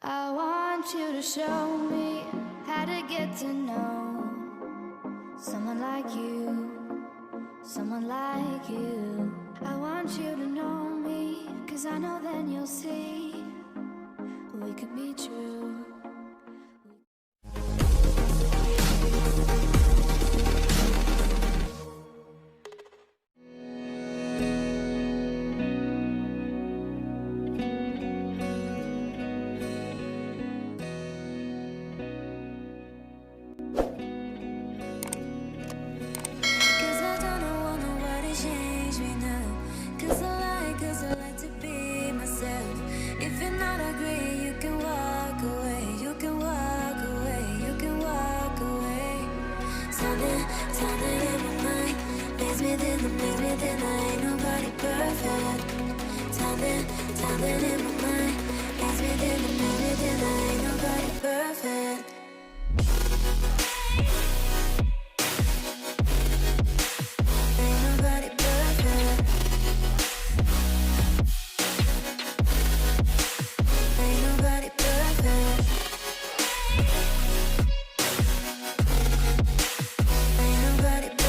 I want you to show me how to get to know someone like you, someone like you. I want you to know me, 'cause I know then you'll see we could be true. Something in my mind is within the minute, and I ain't nobody perfect. Ain't nobody perfect. Ain't nobody perfect. Ain't nobody perfect.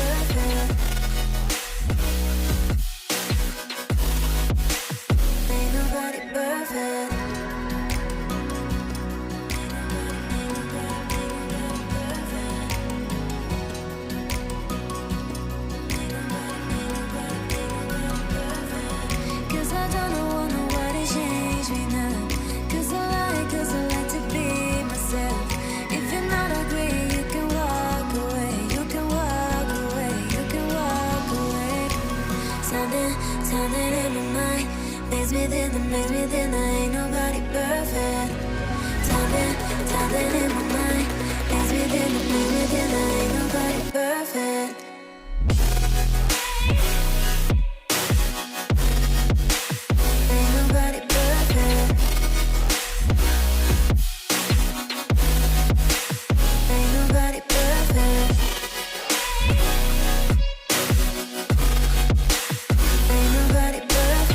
Ain't nobody perfect. Cause I don't want nobody change me now. Cause I like to be myself. If you're not agree, you can walk away. You can walk away. You can walk away. Something in my mind makes me think I ain't nobody perfect. Something in my mind makes me think I ain't nobody perfect. Ain't nobody perfect. Ain't nobody perfect. Ain't nobody perfect.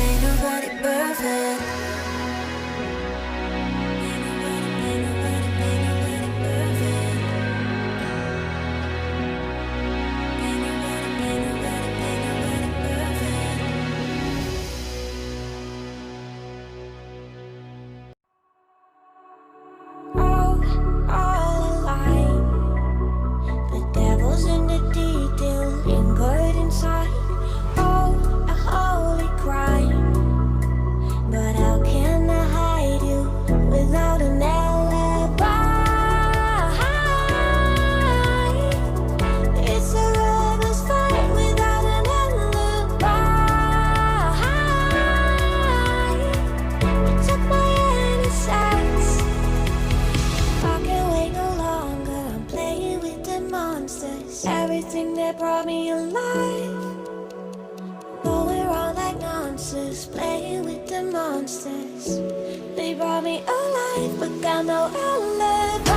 Ain't nobody perfect. Ain't nobody perfect. Ain't nobody perfect. All alike. The devil's in the detail, lingered inside. Oh, a holy crime. But how can I hide you without an alibi? It's a rebel's fight without an alibi. You took my innocence. I can't wait no longer. I'm playing with the monsters. Everything that brought me alive. Going wrong like nonsense. Playing with the monsters. They brought me alive, but got no alibi.